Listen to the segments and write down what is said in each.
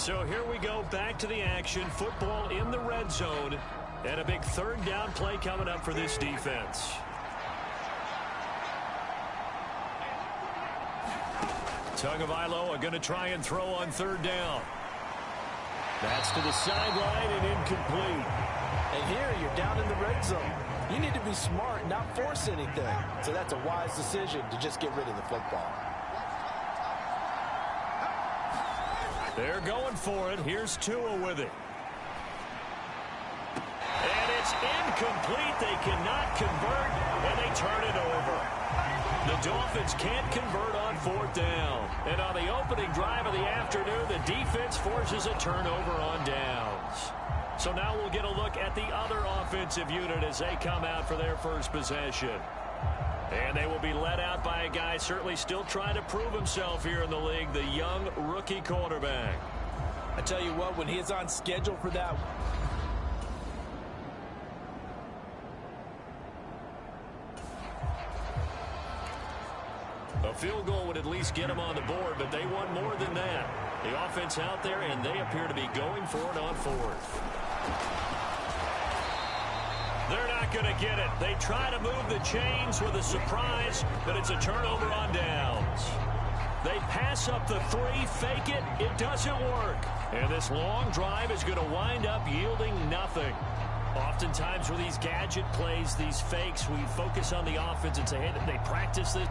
So here we go, back to the action. Football in the red zone. And a big third down play coming up for this defense. Tagovailoa going to try and throw on third down. That's to the sideline and incomplete. And here you're down in the red zone. You need to be smart and not force anything. So that's a wise decision to just get rid of the football. They're going for it. Here's Tua with it. And it's incomplete. They cannot convert, and they turn it over. The Dolphins can't convert on fourth down. And on the opening drive of the afternoon, the defense forces a turnover on downs. So now we'll get a look at the other offensive unit as they come out for their first possession. And they will be led out by a guy certainly still trying to prove himself here in the league, the young rookie quarterback. I tell you what, when he is on schedule for that... A field goal would at least get them on the board, but they want more than that. The offense out there, and they appear to be going for it on fourth. They're not going to get it. They try to move the chains with a surprise, but it's a turnover on downs. They pass up the three, fake it. It doesn't work. And this long drive is going to wind up yielding nothing. Oftentimes with these gadget plays, these fakes, we focus on the offense and say, hey, they practice this.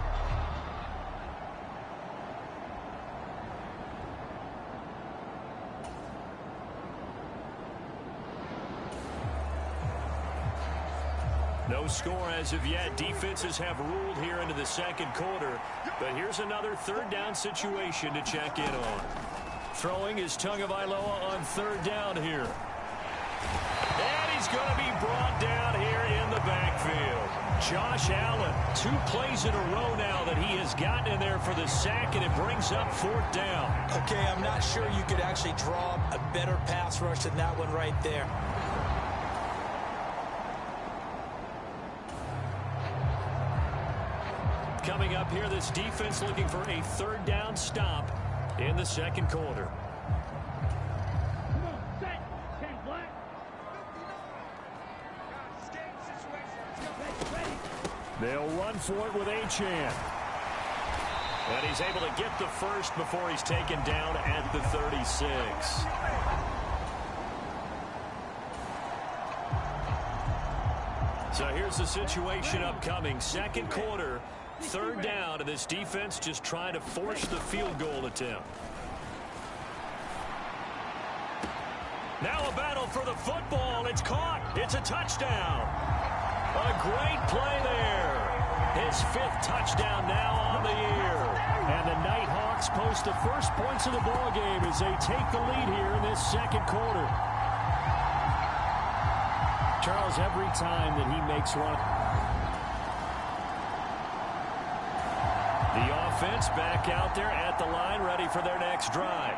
No score as of yet. Defenses have ruled here into the second quarter. But here's another third down situation to check in on. Throwing is Tagovailoa on third down here. And he's going to be brought down here in the backfield. Josh Allen, 2 plays in a row now that he has gotten in there for the sack, and it brings up fourth down. Okay, I'm not sure you could actually draw a better pass rush than that one right there. Coming up here, this defense looking for a third down stop in the second quarter. They'll run for it with Achane. And he's able to get the first before he's taken down at the 36. So here's the situation upcoming. Second quarter, third down, and this defense just trying to force the field goal attempt. Now a battle for the football. It's caught. It's a touchdown. A great play there. His 5th touchdown now on the year. And the Nighthawks post the first points of the ball game as they take the lead here in this second quarter. Charles, every time that he makes one, the offense back out there at the line, ready for their next drive.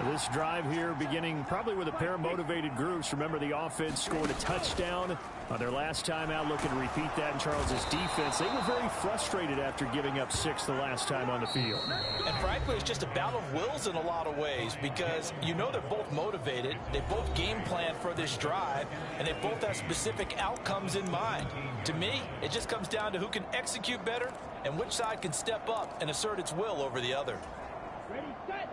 This drive here beginning probably with a pair of motivated groups. Remember, the offense scored a touchdown on their last time out, looking to repeat that in Charles's defense. They were very frustrated after giving up 6 the last time on the field. And frankly, it's just a battle of wills in a lot of ways, because you know they're both motivated, they both game plan for this drive, and they both have specific outcomes in mind. To me, it just comes down to who can execute better and which side can step up and assert its will over the other.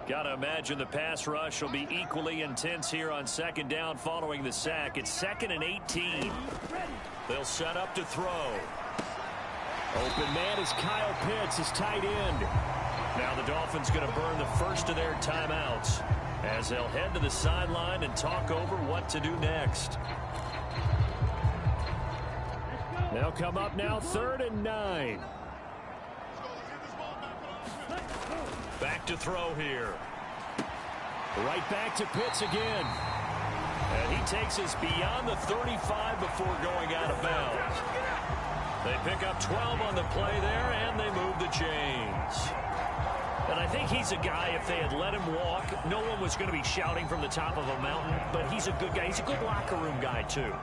Got to imagine the pass rush will be equally intense here on second down following the sack. It's 2nd and 18. They'll set up to throw. Open man is Kyle Pitts, his tight end. Now the Dolphins going to burn the first of their timeouts as they'll head to the sideline and talk over what to do next. They'll come up now 3rd and 9. Back to throw here. Right back to Pitts again. And he takes us beyond the 35 before going out of bounds. They pick up 12 on the play there, and they move the chains. And I think he's a guy, if they had let him walk, no one was going to be shouting from the top of a mountain. But he's a good guy. He's a good locker room guy, too.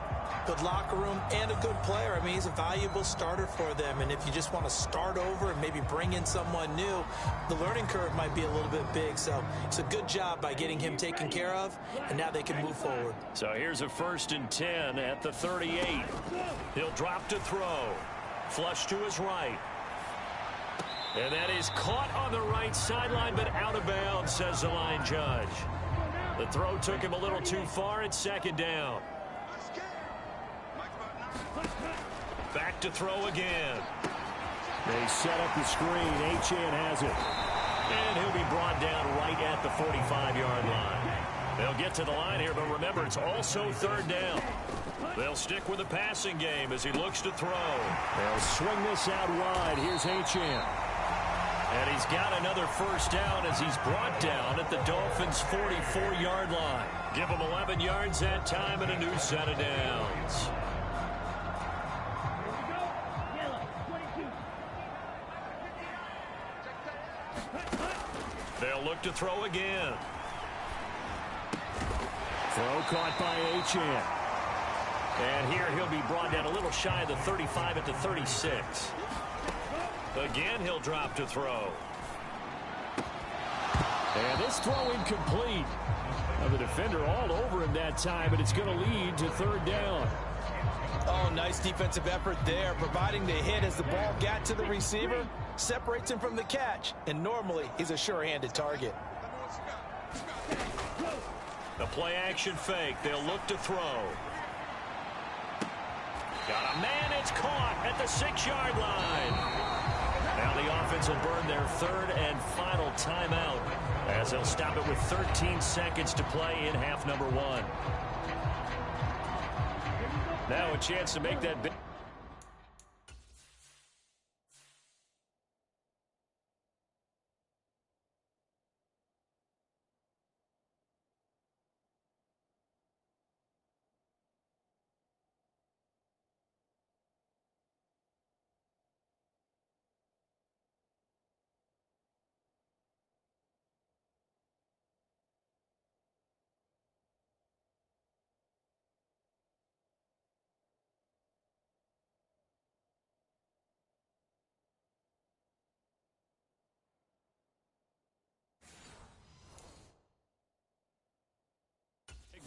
Good locker room and a good player. I mean, he's a valuable starter for them. And if you just want to start over and maybe bring in someone new, the learning curve might be a little bit big. So it's a good job by getting him taken care of, and now they can move forward. So here's a 1st and 10 at the 38. He'll drop to throw. Flush to his right. And that is caught on the right sideline, but out of bounds, says the line judge. The throw took him a little too far. It's 2nd down. Back to throw again. They set up the screen. Achane has it. And he'll be brought down right at the 45-yard line. They'll get to the line here, but remember, it's also 3rd down. They'll stick with the passing game as he looks to throw. They'll swing this out wide. Here's Achane. And he's got another 1st down as he's brought down at the Dolphins' 44-yard line. Give him 11 yards that time and a new set of downs. They'll look to throw again. Throw caught by Achane. And here he'll be brought down a little shy of the 35 at the 36. Again, he'll drop to throw. And this throw incomplete. Now the defender all over him that time, but it's going to lead to 3rd down. Oh, nice defensive effort there, providing the hit as the ball got to the receiver, separates him from the catch, and normally he's a sure-handed target. The play-action fake. They'll look to throw. Got a man. It's caught at the 6-yard line. Now the offense will burn their 3rd and final timeout as they'll stop it with 13 seconds to play in half number 1. Now a chance to make that big.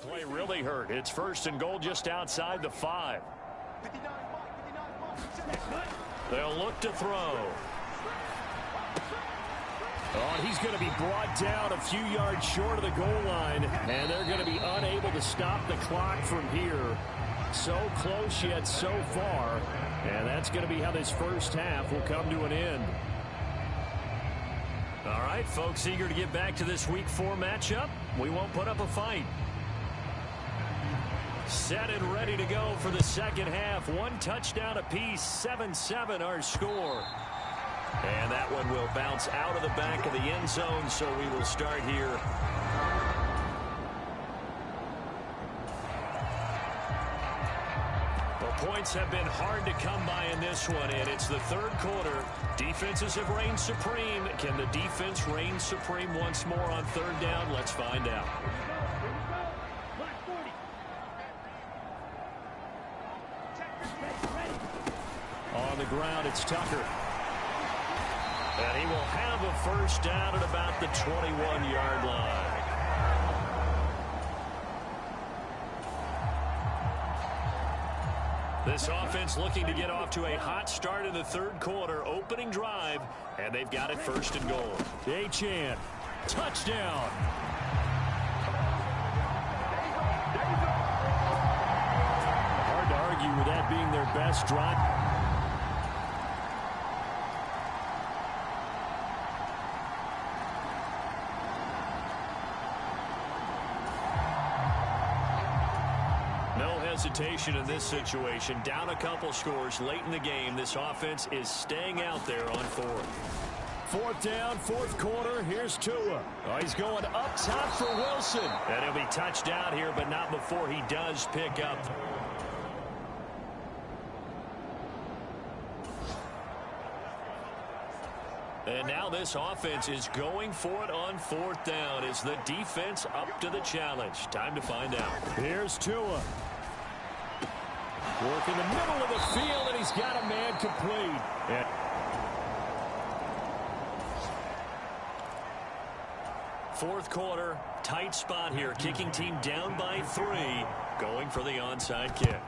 Play really hurt. It's 1st and goal just outside the 5. They'll look to throw. Oh, and he's going to be brought down a few yards short of the goal line, and they're going to be unable to stop the clock from here. So close yet so far, and that's going to be how this 1st half will come to an end. All right, folks, eager to get back to this Week 4 matchup. We won't put up a fight. Set and ready to go for the 2nd half. 1 touchdown apiece, 7-7 our score. And that one will bounce out of the back of the end zone, so we will start here. The points have been hard to come by in this one, and it's the 3rd quarter. Defenses have reigned supreme. Can the defense reign supreme once more on 3rd down? Let's find out. On the ground, it's Tucker. And he will have a 1st down at about the 21-yard line. This offense looking to get off to a hot start in the 3rd quarter. Opening drive, and they've got it 1st and goal. Achane, touchdown. Hard to argue with that being their best drive. Hesitation in this situation. Down a couple scores late in the game. This offense is staying out there on 4th. 4th down, 4th quarter. Here's Tua. Oh, he's going up top for Wilson. And he'll be touched down here, but not before he does pick up. And now this this offense is going for it on fourth down. Is the defense up to the challenge? Time to find out. Here's Tua. Work in the middle of the field, and he's got a man complete. Fourth quarter, tight spot here. Kicking team down by 3, going for the onside kick.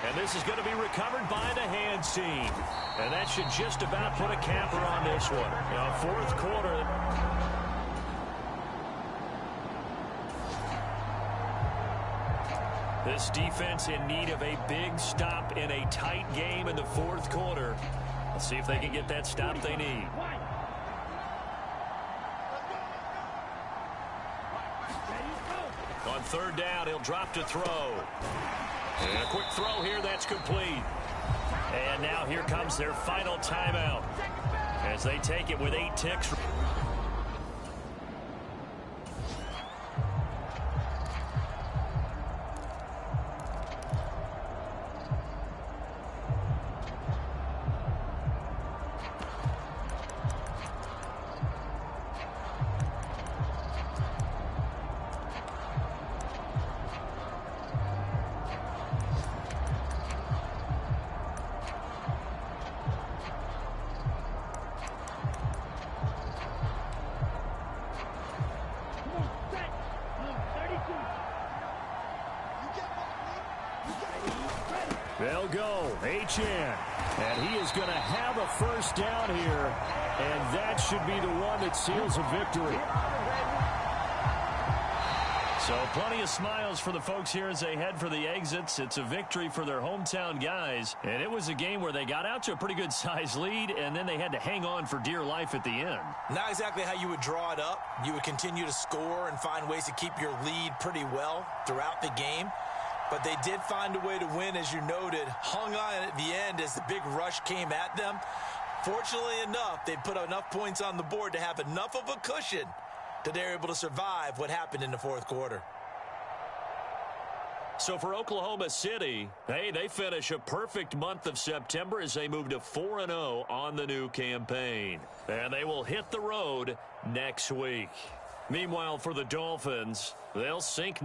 And this is going to be recovered by the hands team. And that should just about put a capper on this one. Now, fourth quarter. This defense in need of a big stop in a tight game in the fourth quarter. Let's see if they can get that stop they need. On third down, he'll drop to throw. And a quick throw here, that's complete. And now here comes their final timeout as they take it with 8 ticks. They'll go. H.N. And he is going to have a first down here. And that should be the one that seals a victory. So plenty of smiles for the folks here as they head for the exits. It's a victory for their hometown guys. And it was a game where they got out to a pretty good size lead, and then they had to hang on for dear life at the end. Not exactly how you would draw it up. You would continue to score and find ways to keep your lead pretty well throughout the game. But they did find a way to win, as you noted. Hung on at the end as the big rush came at them. Fortunately enough, they put enough points on the board to have enough of a cushion that they're able to survive what happened in the fourth quarter. So for Oklahoma City, hey, they finish a perfect month of September as they move to 4-0 on the new campaign. And they will hit the road next week. Meanwhile, for the Dolphins, they'll sink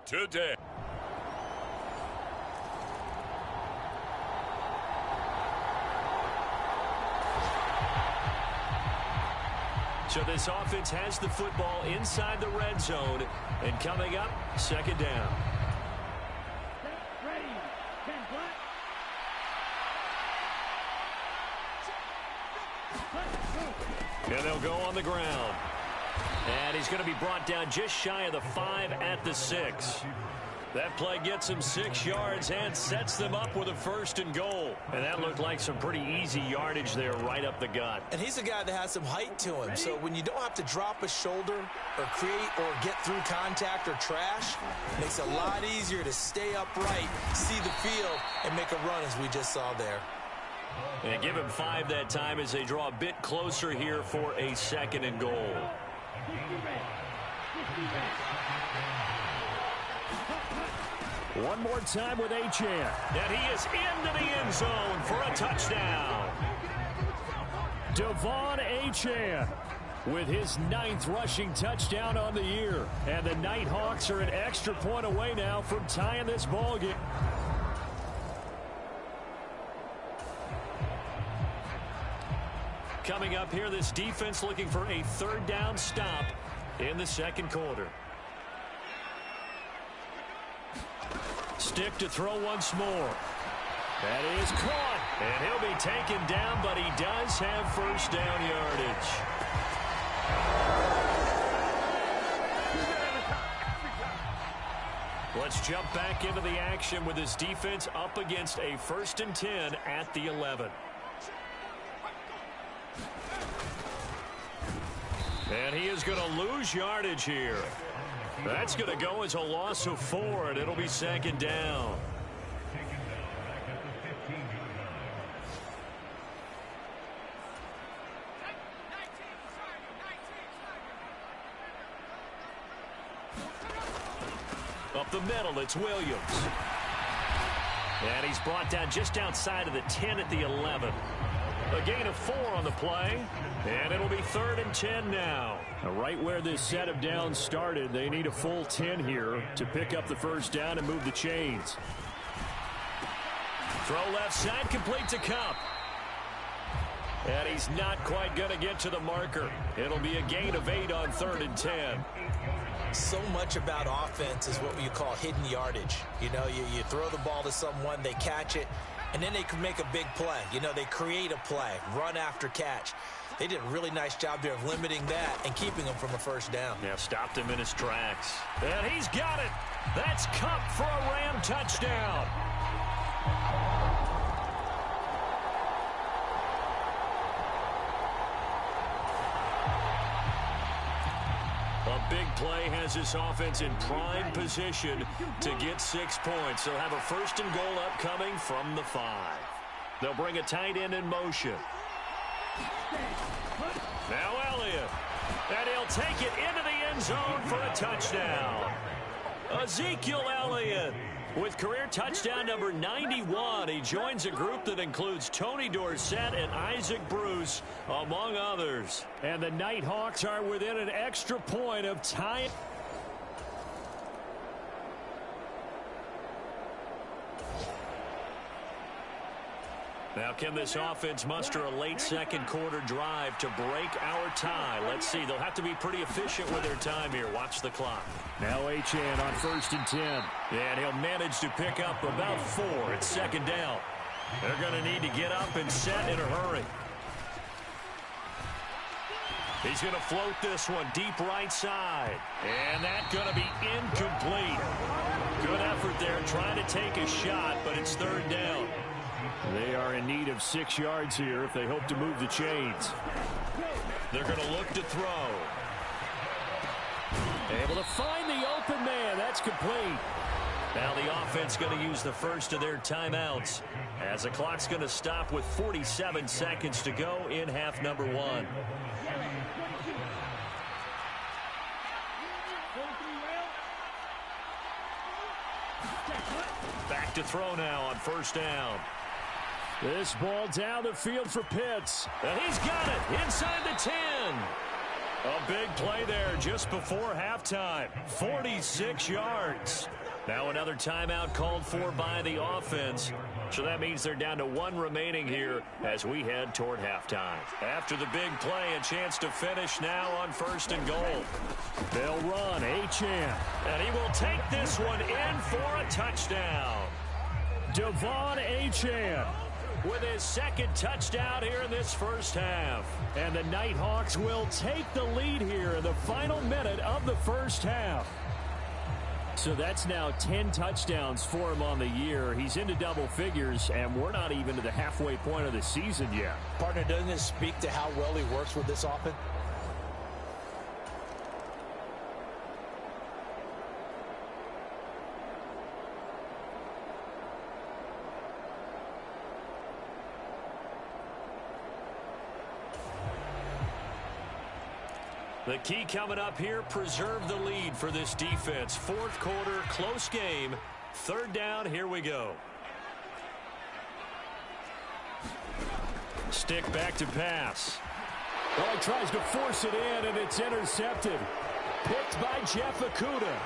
today. So this offense has the football inside the red zone, and coming up, second down. And they'll go on the ground. And he's going to be brought down just shy of the 5 at the 6. That play gets him 6 yards and sets them up with a 1st and goal. And that looked like some pretty easy yardage there right up the gut. And he's a guy that has some height to him. So when you don't have to drop a shoulder or create or get through contact or trash, it makes it a lot easier to stay upright, see the field, and make a run as we just saw there. And give him 5 that time as they draw a bit closer here for a 2nd and goal. One more time with Achane. And he is into the end zone for a touchdown. Devon Achane with his 9th rushing touchdown on the year. And the Nighthawks are an extra point away now from tying this ball game. Coming up here, this defense looking for a 3rd down stop in the 2nd quarter. Stick to throw once more. That is caught. And he'll be taken down, but he does have 1st down yardage. Let's jump back into the action with this defense up against a 1st and 10 at the 11. And he is going to lose yardage here. That's going to go as a loss of 4, and it'll be 2nd down. Up the middle, it's Williams. And he's brought down just outside of the 10 at the 11. A gain of 4 on the play, and it'll be 3rd and 10 now. Right where this set of downs started, they need a full 10 here to pick up the 1st down and move the chains. Throw left side, complete to Cup. And he's not quite going to get to the marker. It'll be a gain of 8 on 3rd and 10. So much about offense is what you call hidden yardage. You know, you throw the ball to someone, they catch it, and then they can make a big play. You know, they create a play, run after catch. They did a really nice job there of limiting that and keeping him from a 1st down. Yeah, stopped him in his tracks. And he's got it. That's Cup for a Ram touchdown. A big play has this offense in prime position to get 6 points. They'll have a 1st and goal upcoming from the 5. They'll bring a tight end in motion. Now Elliott. And he'll take it into the end zone for a touchdown. Ezekiel Elliott with career touchdown number 91. He joins a group that includes Tony Dorsett and Isaac Bruce, among others. And the Nighthawks are within an extra point of tying. Now, can this offense muster a late 2nd quarter drive to break our tie? Let's see. They'll have to be pretty efficient with their time here. Watch the clock. Now Achane on 1st and 10. And he'll manage to pick up about 4. It's 2nd down. They're going to need to get up and set in a hurry. He's going to float this one deep right side. And that's going to be incomplete. Good effort there trying to take a shot, but it's 3rd down. They are in need of 6 yards here if they hope to move the chains. They're going to look to throw. Able to find the open man. That's complete. Now the offense going to use the first of their timeouts as the clock's going to stop with 47 seconds to go in half number 1. Back to throw now on 1st down. This ball down the field for Pitts. And he's got it inside the 10. A big play there just before halftime. 46 yards. Now another timeout called for by the offense. So that means they're down to 1 remaining here as we head toward halftime. After the big play, a chance to finish now on 1st and goal. They'll run Achane. And he will take this one in for a touchdown. Devon Achane with his 2nd touchdown here in this first half. And the Nighthawks will take the lead here in the final minute of the first half. So that's now 10 touchdowns for him on the year. He's into double figures, and we're not even to the halfway point of the season yet. Partner, doesn't this speak to how well he works with this offense? The key coming up here, preserve the lead for this defense. 4th quarter, close game. 3rd down, here we go. Stick back to pass. Well, he tries to force it in, and it's intercepted. Picked by Jeff Okudah.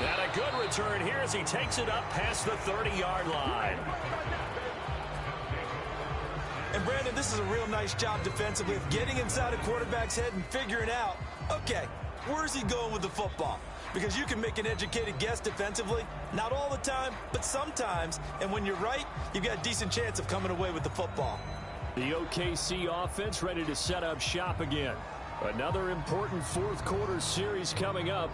And a good return here as he takes it up past the 30-yard line. And, Brandon, this is a real nice job defensively of getting inside a quarterback's head and figuring out, okay, where's he going with the football? Because you can make an educated guess defensively, not all the time, but sometimes. And when you're right, you've got a decent chance of coming away with the football. The OKC offense ready to set up shop again. Another important 4th quarter series coming up.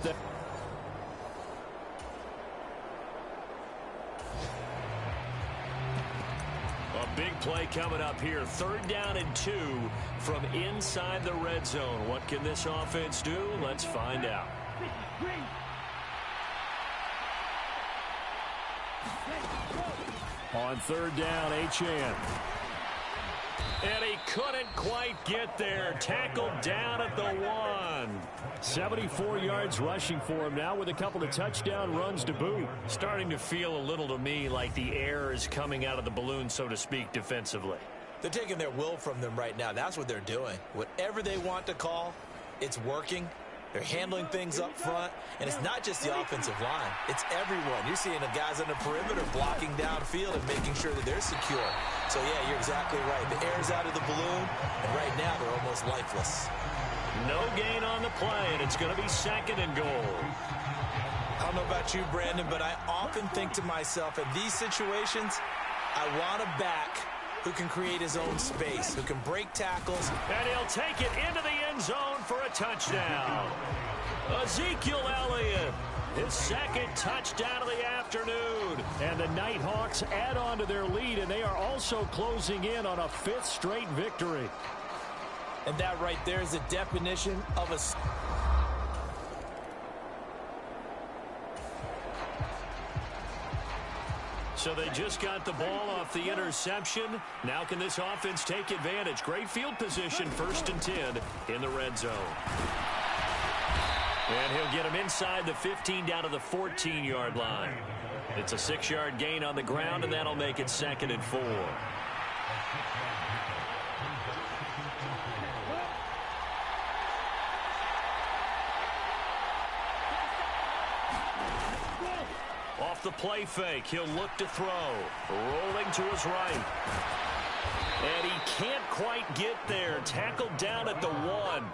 Big play coming up here. 3rd down and 2 from inside the red zone. What can this offense do? Let's find out. On 3rd down, Achane. And he couldn't quite get there. Tackled down at the 1. 74 yards rushing for him now with a couple of touchdown runs to boot. Starting to feel a little to me like the air is coming out of the balloon, so to speak, defensively. They're taking their will from them right now. That's what they're doing. Whatever they want to call, it's working. They're handling things up front, and it's not just the offensive line. It's everyone. You're seeing the guys on the perimeter blocking downfield and making sure that they're secure. So, yeah, you're exactly right. The air's out of the balloon, and right now they're almost lifeless. No gain on the play, and it's going to be 2nd and goal. I don't know about you, Brandon, but I often think to myself, in these situations, I want a back who can create his own space, who can break tackles. And he'll take it into the end zone for a touchdown. Ezekiel Elliott, his 2nd touchdown of the afternoon. And the Nighthawks add on to their lead, and they are also closing in on a 5th straight victory. And that right there is the definition of a... So they just got the ball off the interception. Now can this offense take advantage? Great field position, 1st and 10 in the red zone. And he'll get him inside the 15 down to the 14-yard line. It's a 6-yard gain on the ground, and that'll make it 2nd and 4. Off the play fake, he'll look to throw. Rolling to his right. And he can't quite get there. Tackled down at the 1.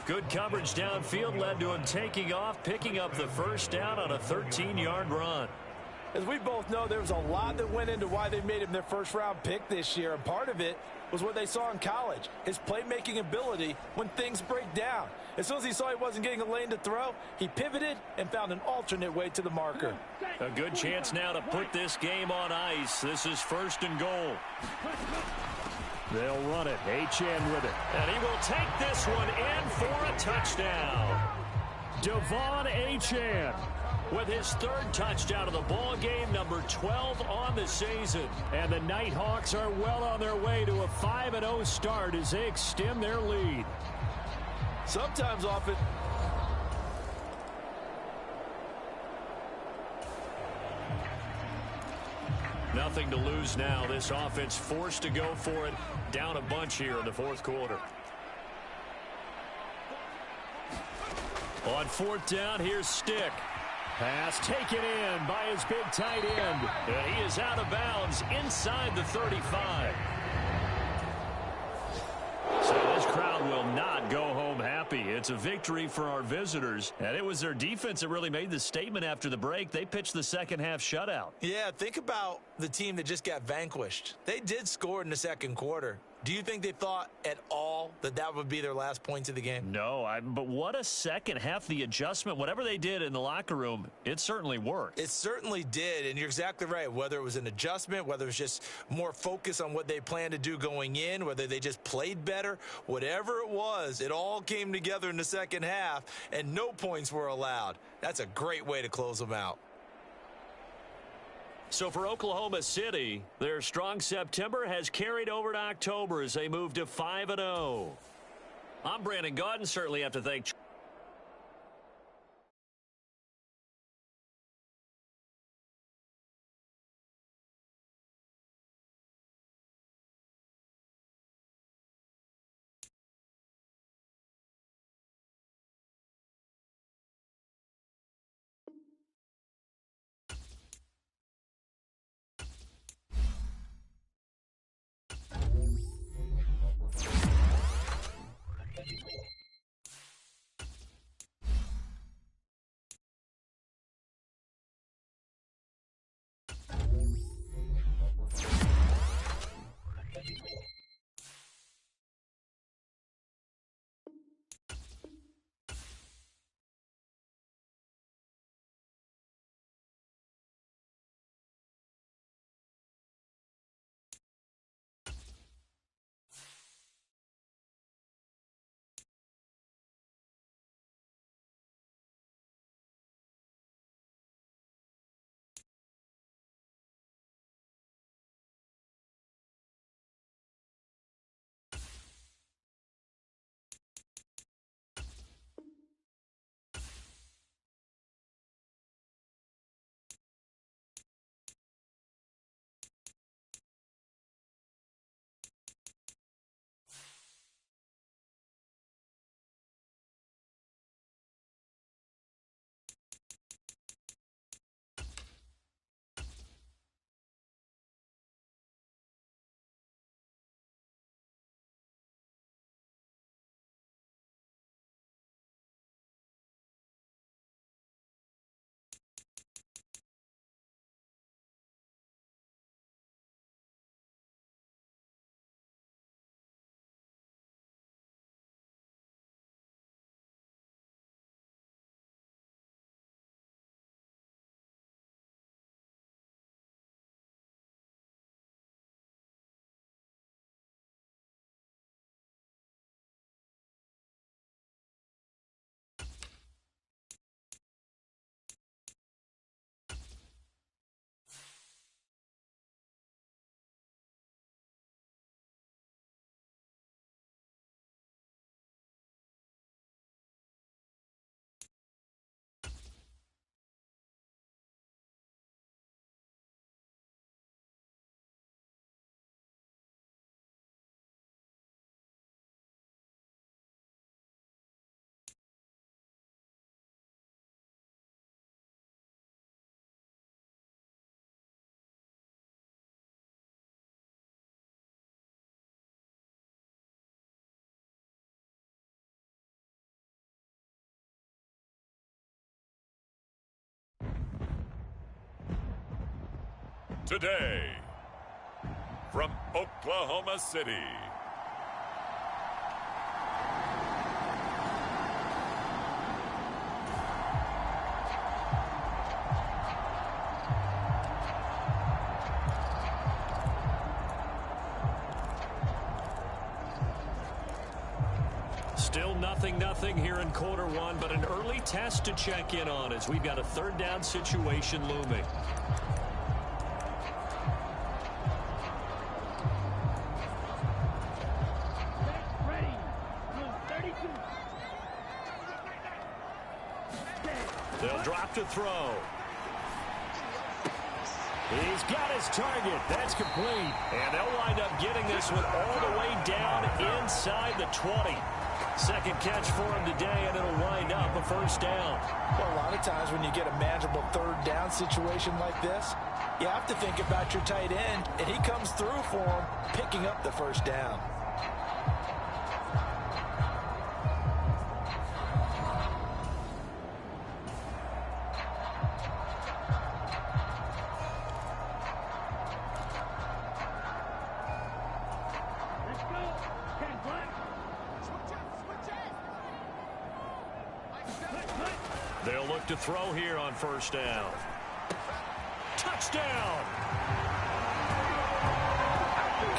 Good coverage downfield led to him taking off, picking up the 1st down on a 13-yard run. As we both know, there was a lot that went into why they made him their 1st-round pick this year, and part of it was what they saw in college, his playmaking ability when things break down. As soon as he saw he wasn't getting a lane to throw, he pivoted and found an alternate way to the marker. A good chance now to put this game on ice. This is 1st and goal. They'll run it. Achane with it. And he will take this one in for a touchdown. Devon Achane with his 3rd touchdown of the ball game, number 12 on the season. And the Nighthawks are well on their way to a 5-0 start as they extend their lead. Sometimes often. Nothing to lose now. This offense forced to go for it. Down a bunch here in the 4th quarter. On fourth down, here's Stick. Pass taken in by his big tight end. And he is out of bounds inside the 35. So this crowd will not go home happy. It's a victory for our visitors. And it was their defense that really made the statement after the break. They pitched the second half shutout. Yeah, think about the team that just got vanquished. They did score in the second quarter. Do you think they thought at all that that would be their last points of the game? No, but what a second half. The adjustment, whatever they did in the locker room, it certainly worked. It certainly did, and you're exactly right. Whether it was an adjustment, whether it was just more focus on what they planned to do going in, whether they just played better, whatever it was, it all came together in the second half, and no points were allowed. That's a great way to close them out. So for Oklahoma City, their strong September has carried over to October as they move to 5-0. I'm Brandon Gaudin. Certainly have to thank today from Oklahoma City. Still 0-0 here in quarter one, but an early test to check in on as we've got a third down situation looming. They'll drop to throw. He's got his target. That's complete. And they'll wind up getting this one all the way down inside the 20. Second catch for him today, and it'll wind up a first down. Well, a lot of times when you get a manageable third down situation like this, you have to think about your tight end, and he comes through for him, picking up the first down. They'll look to throw here on first down. Touchdown!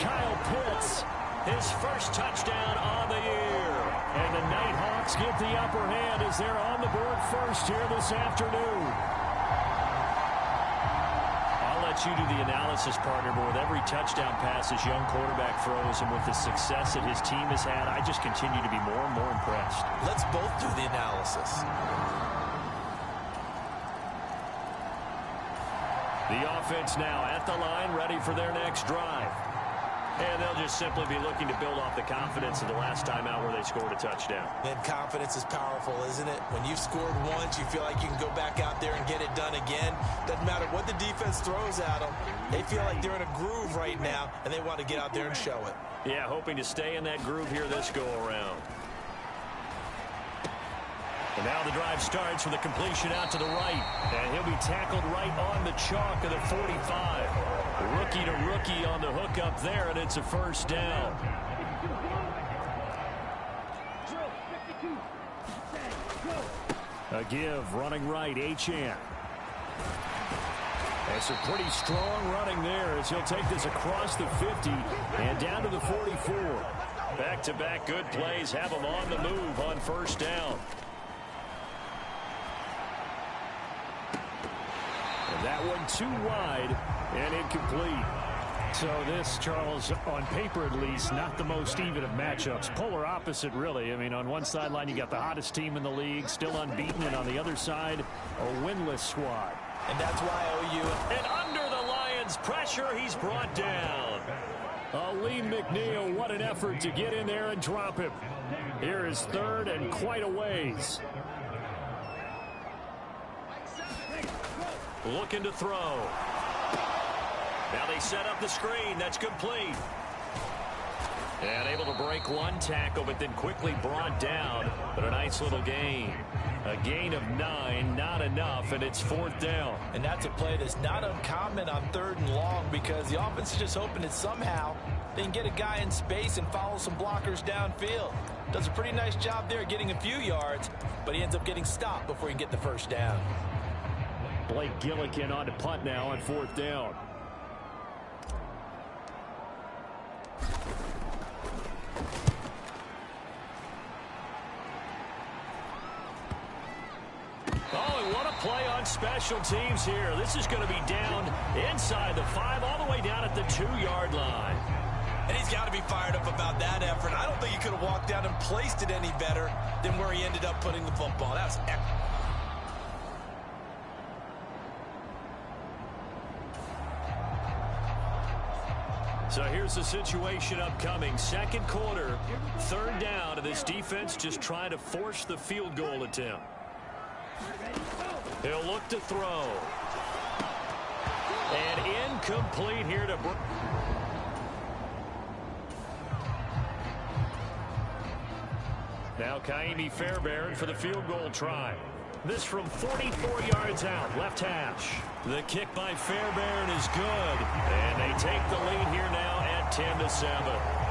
Kyle Pitts, his first touchdown on the year. And the Nighthawks get the upper hand as they're on the board first here this afternoon. I'll let you do the analysis, partner, but with every touchdown pass this young quarterback throws and with the success that his team has had, I just continue to be more and more impressed. Let's both do the analysis. The offense now at the line, ready for their next drive. And they'll just simply be looking to build off the confidence of the last time out where they scored a touchdown. And confidence is powerful, isn't it? When you've scored once, you feel like you can go back out there and get it done again. Doesn't matter what the defense throws at them. They feel like they're in a groove right now, and they want to get out there and show it. Yeah, hoping to stay in that groove here this go-around. And now the drive starts with a completion out to the right. And he'll be tackled right on the chalk of the 45. Rookie to rookie on the hook up there, and it's a first down. A give, running right, Achane. That's a pretty strong running there as he'll take this across the 50 and down to the 44. Back-to-back good plays have him on the move on first down. That one too wide and incomplete. So this, Charles, on paper at least, not the most even of matchups. Polar opposite, really. I mean, on one sideline, you got the hottest team in the league, still unbeaten, and on the other side, a winless squad. And that's why OU... And under the Lions' pressure, he's brought down. Lee McNeil, what an effort to get in there and drop him. Here is third and quite a ways. Looking to throw. Now they set up the screen. That's complete. And able to break one tackle, but then quickly brought down. But a nice little gain. A gain of 9, not enough, and it's fourth down. And that's a play that's not uncommon on third and long because the offense is just hoping that somehow they can get a guy in space and follow some blockers downfield. Does a pretty nice job there getting a few yards, but he ends up getting stopped before he can get the first down. Blake Gillikin on to punt now on fourth down. Oh, and what a play on special teams here. This is going to be down inside the 5, all the way down at the 2-yard line. And he's got to be fired up about that effort. I don't think he could have walked down and placed it any better than where he ended up putting the football. That was excellent. So here's the situation upcoming. Second quarter, third down, and this defense just trying to force the field goal attempt. He'll look to throw. And incomplete here to... Now Kaimi Fairbairn for the field goal try. This from 44 yards out, left hash. The kick by Fairbairn is good. And they take the lead here now at 10-7.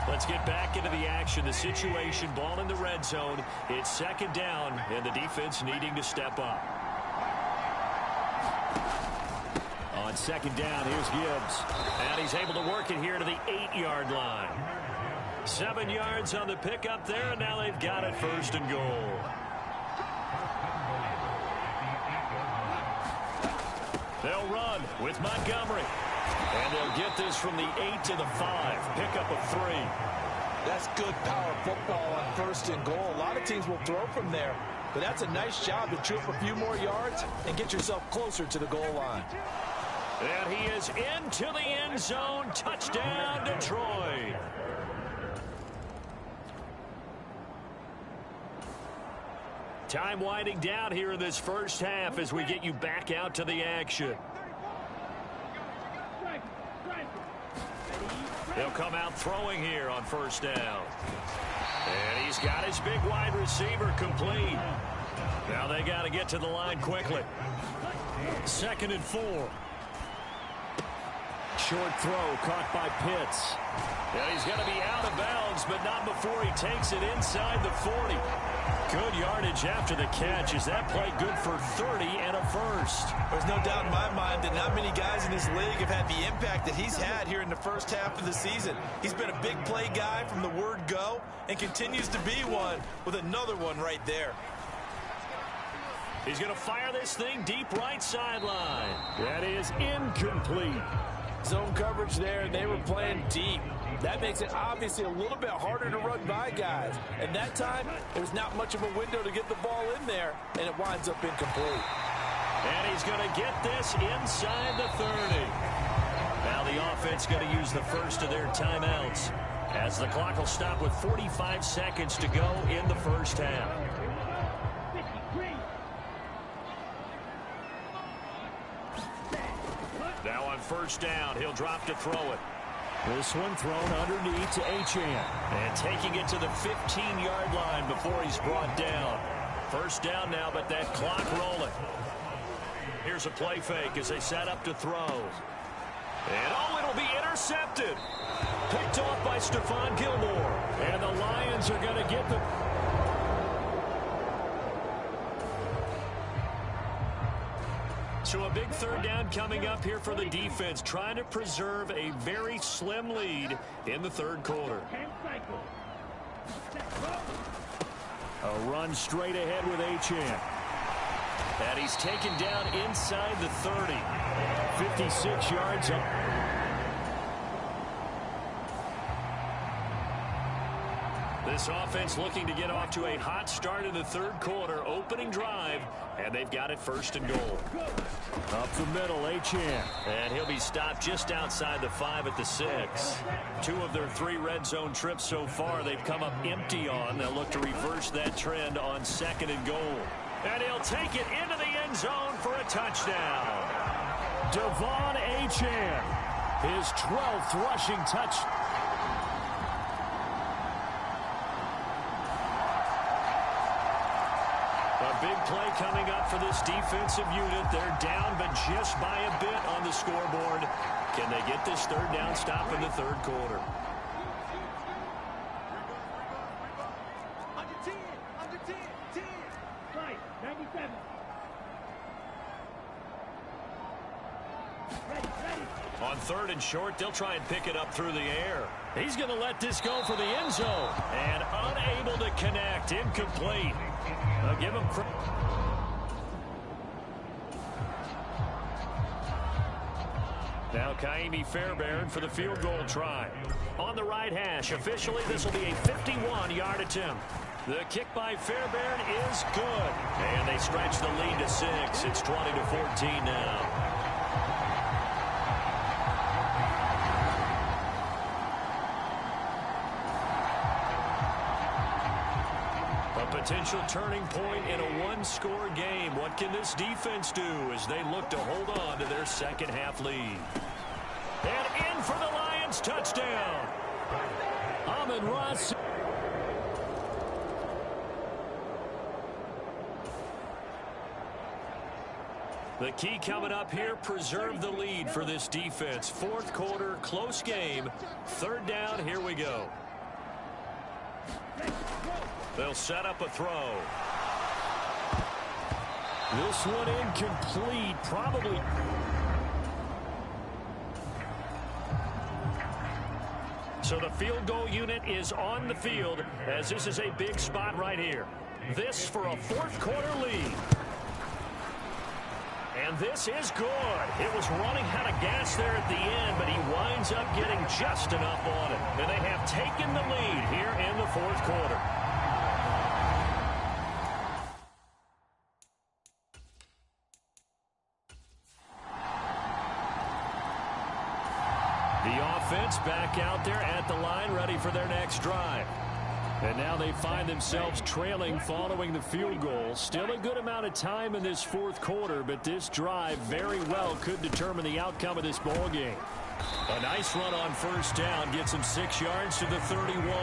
Let's get back into the action. The situation, ball in the red zone. It's second down, and the defense needing to step up. On second down, here's Gibbs. And he's able to work it here to the 8-yard line. 7 yards on the pickup there, and now they've got it first and goal. They'll run with Montgomery. And they'll get this from the 8 to the 5. Pickup of 3. That's good power football on first and goal. A lot of teams will throw from there. but that's a nice job to chew up a few more yards and get yourself closer to the goal line. And he is into the end zone. Touchdown, Detroit. Time winding down here in this first half as we get you back out to the action. He'll come out throwing here on first down. And he's got his big wide receiver complete. Now they got to get to the line quickly. 2nd and 4. Short throw caught by Pitts. And he's going to be out of bounds, but not before he takes it inside the 40. Good yardage after the catch. Is that play good for 30 and a first? There's no doubt in my mind that not many guys in this league have had the impact that he's had here in the first half of the season. He's been a big play guy from the word go and continues to be one with another one right there. He's going to fire this thing deep right sideline. That is incomplete. Zone coverage there, they were playing deep. That makes it obviously a little bit harder to run by guys. And that time, there's not much of a window to get the ball in there, and it winds up incomplete. And he's going to get this inside the 30. Now the offense going to use the first of their timeouts as the clock will stop with 45 seconds to go in the first half. Now on first down, he'll drop to throw it. This one thrown underneath to Achane. And taking it to the 15-yard line before he's brought down. First down now, but that clock rolling. Here's a play fake as they set up to throw. And oh, it'll be intercepted. Picked off by Stephon Gilmore. And the Lions are going to get the... So a big third down coming up here for the defense, trying to preserve a very slim lead in the third quarter. A run straight ahead with Achane. And he's taken down inside the 30. 56 yards up. This offense looking to get off to a hot start in the third quarter, opening drive, and they've got it 1st and goal. Up the middle, Achane. And he'll be stopped just outside the 5 at the 6. 2 of their 3 red zone trips so far they've come up empty on. They'll look to reverse that trend on 2nd and goal. And he'll take it into the end zone for a touchdown. Devon Achane, his 12th rushing touch. A big play coming up for this defensive unit. They're down, but just by a bit on the scoreboard. Can they get this third down stop in the third quarter? On 3rd and short, they'll try and pick it up through the air. He's going to let this go for the end zone. And unable to connect. Incomplete. I'll give him credit. Now Kaimi Fairbairn for the field goal try. On the right hash, officially this will be a 51-yard attempt. The kick by Fairbairn is good. And they stretch the lead to 6. It's 20-14 now. Potential turning point in a one-score game. What can this defense do as they look to hold on to their second half lead? And in for the Lions, touchdown. Amon-Ra. The key coming up here, preserve the lead for this defense. Fourth quarter, close game. Third down, here we go. They'll set up a throw. This one incomplete, probably. So the field goal unit is on the field as this is a big spot right here. This for a fourth quarter lead. And this is good. It was running out of gas there at the end, but he winds up getting just enough on it. And they have taken the lead here in the fourth quarter. The offense back out there at the line, ready for their next drive. And now they find themselves trailing following the field goal. Still a good amount of time in this fourth quarter, but this drive very well could determine the outcome of this ball game. A nice run on first down gets him 6 yards to the 31.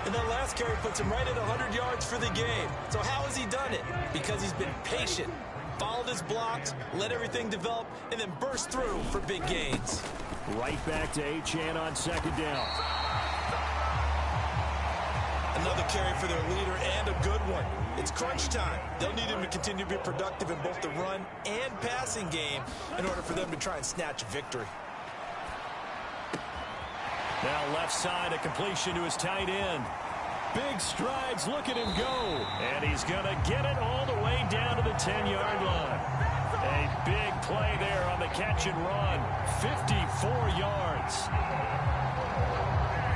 And that last carry puts him right at 100 yards for the game. So how has he done it? Because he's been patient, followed his blocks, let everything develop, and then burst through for big gains. Right back to Achane on second down. Another carry for their leader, and a good one. It's crunch time. They'll need him to continue to be productive in both the run and passing game in order for them to try and snatch a victory. Now left side, a completion to his tight end. Big strides, look at him go. And he's going to get it all the way down to the 10-yard line. A big play there on the catch and run. 54 yards.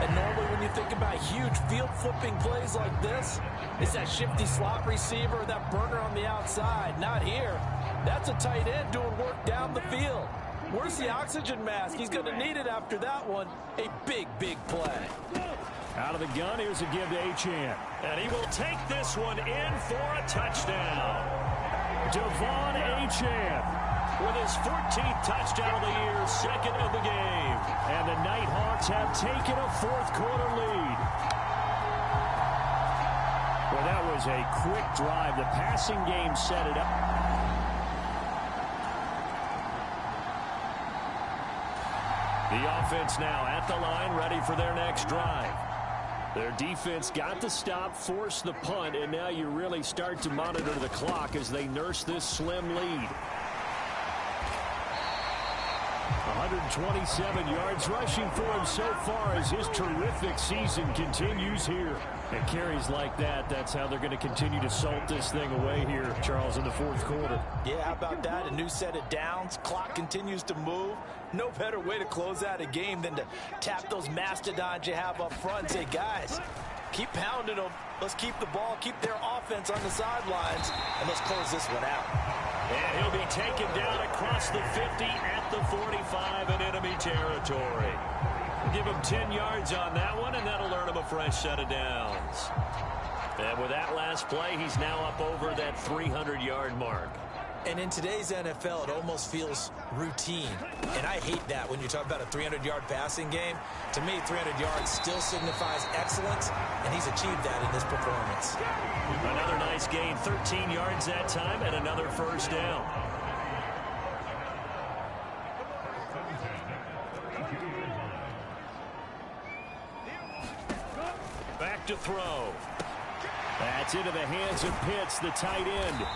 And normally when you think about huge field-flipping plays like this, it's that shifty slot receiver, that burner on the outside. Not here. That's a tight end doing work down the field. Where's the oxygen mask? He's going to need it after that one. A big, big play. Out of the gun, here's a give to Achane. And he will take this one in for a touchdown. Devon Achane with his 14th touchdown of the year, second of the game. And the Nighthawks have taken a fourth quarter lead. Well, that was a quick drive. The passing game set it up. The offense now at the line, ready for their next drive. Their defense got the stop, forced the punt, and now you really start to monitor the clock as they nurse this slim lead. 127 yards rushing for him so far as his terrific season continues here. And carries like that, that's how they're going to continue to salt this thing away here, Charles, in the fourth quarter. Yeah, how about that? A new set of downs. Clock continues to move. No better way to close out a game than to tap those mastodons you have up front and say, guys, keep pounding them. Let's keep the ball, keep their offense on the sidelines, and let's close this one out. And he'll be taken down across the 50 at the 45 in enemy territory. Give him 10 yards on that one, and that'll earn him a fresh set of downs. And with that last play, he's now up over that 300-yard mark. And in today's NFL, it almost feels routine. And I hate that when you talk about a 300-yard passing game. To me, 300 yards still signifies excellence, and he's achieved that in this performance. Another nice gain, 13 yards that time, and another first down. Back to throw. That's into the hands of Pitts, the tight end.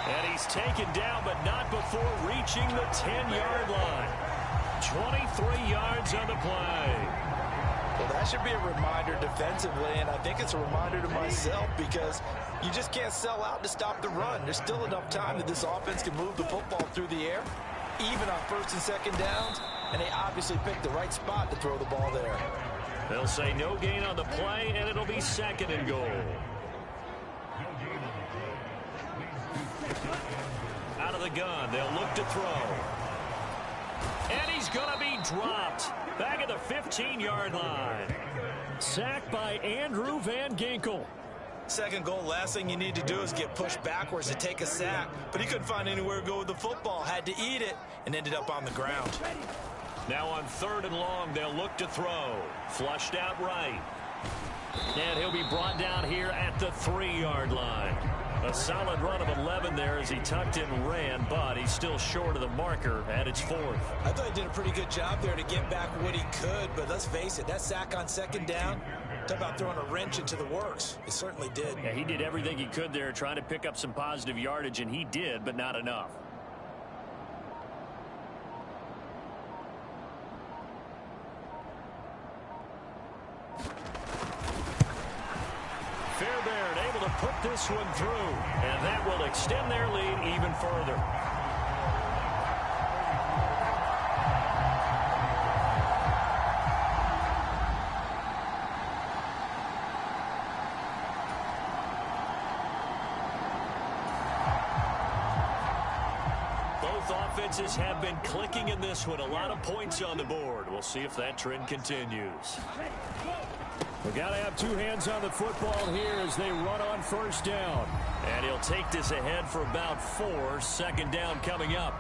And he's taken down, but not before reaching the 10-yard line. 23 yards on the play. Well, that should be a reminder defensively, and I think it's a reminder to myself because you just can't sell out to stop the run. There's still enough time that this offense can move the football through the air, even on first and second downs, and they obviously picked the right spot to throw the ball there. They'll say no gain on the play, and it'll be second and goal. Out of the gun, they'll look to throw. And he's going to be dropped back at the 15-yard line. Sacked by Andrew Van Ginkel. Second goal, last thing you need to do is get pushed backwards to take a sack. But he couldn't find anywhere to go with the football, had to eat it, and ended up on the ground. Now on third and long, they'll look to throw. Flushed out right. And he'll be brought down here at the 3-yard line. A solid run of 11 there as he tucked it and ran, but he's still short of the marker at its fourth. I thought he did a pretty good job there to get back what he could, but let's face it, that sack on second down, talk about throwing a wrench into the works. It certainly did. Yeah, he did everything he could there trying to pick up some positive yardage, and he did, but not enough. Fairbairn able to put this one through, and that will extend their lead even further. Both offenses have been clicking in this one. A lot of points on the board. We'll see if that trend continues. We've got to have two hands on the football here as they run on first down. And he'll take this ahead for about 4. Second down coming up.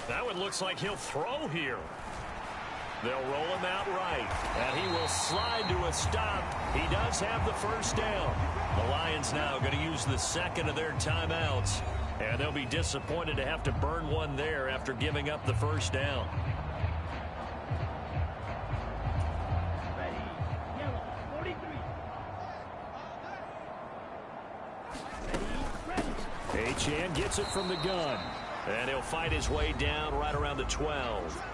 That one looks like he'll throw here. They'll roll him out right, and he will slide to a stop. He does have the first down. The Lions now going to use the second of their timeouts, and they'll be disappointed to have to burn one there after giving up the first down. Achane gets it from the gun. And he'll fight his way down right around the 12.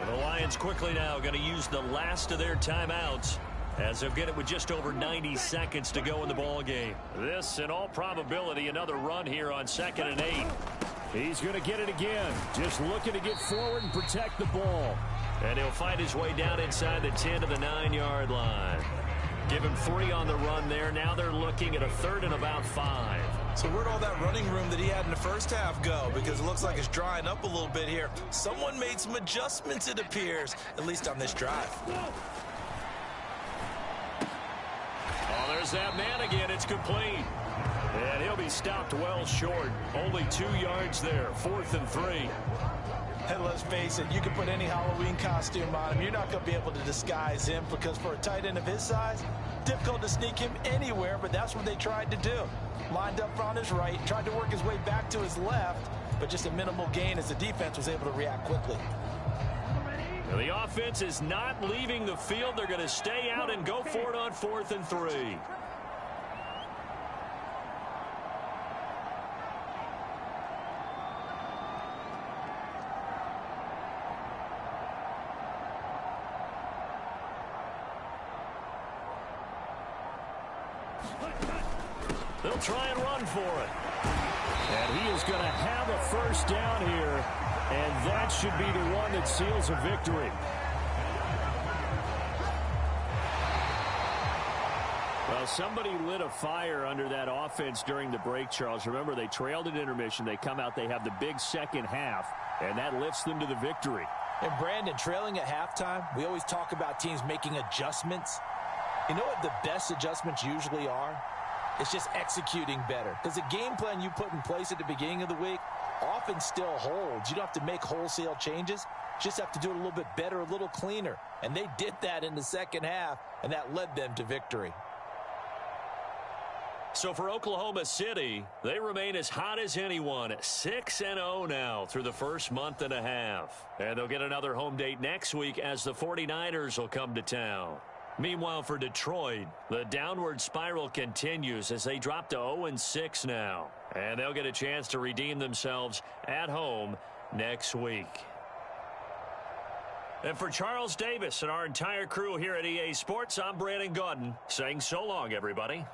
And the Lions quickly now going to use the last of their timeouts as they'll get it with just over 90 seconds to go in the ball game. This, in all probability, another run here on 2nd and 8. He's going to get it again. Just looking to get forward and protect the ball. And he'll fight his way down inside the 10 to the 9-yard line. Give him 3 on the run there. Now they're looking at a 3rd and about 5. So where'd all that running room that he had in the first half go? Because it looks like it's drying up a little bit here. Someone made some adjustments, it appears, at least on this drive. Oh, there's that man again. It's complete. And he'll be stopped well short. Only 2 yards there. 4th and 3. And let's face it, you can put any Halloween costume on him. You're not going to be able to disguise him because for a tight end of his size, difficult to sneak him anywhere, but that's what they tried to do. Lined up on his right, tried to work his way back to his left, but just a minimal gain as the defense was able to react quickly. Now the offense is not leaving the field. They're going to stay out and go for it on 4th and 3. They'll try and run for it. And he is going to have a first down here, and that should be the one that seals a victory. Well, somebody lit a fire under that offense during the break, Charles. Remember, they trailed at intermission. They come out, they have the big second half, and that lifts them to the victory. And, Brandon, trailing at halftime, we always talk about teams making adjustments. You know what the best adjustments usually are? It's just executing better. Because the game plan you put in place at the beginning of the week often still holds. You don't have to make wholesale changes. You just have to do it a little bit better, a little cleaner. And they did that in the second half, and that led them to victory. So for Oklahoma City, they remain as hot as anyone, 6-0 now through the first month and a half. And they'll get another home date next week as the 49ers will come to town. Meanwhile, for Detroit, the downward spiral continues as they drop to 0-6 now. And they'll get a chance to redeem themselves at home next week. And for Charles Davis and our entire crew here at EA Sports, I'm Brandon Gaudin saying so long, everybody.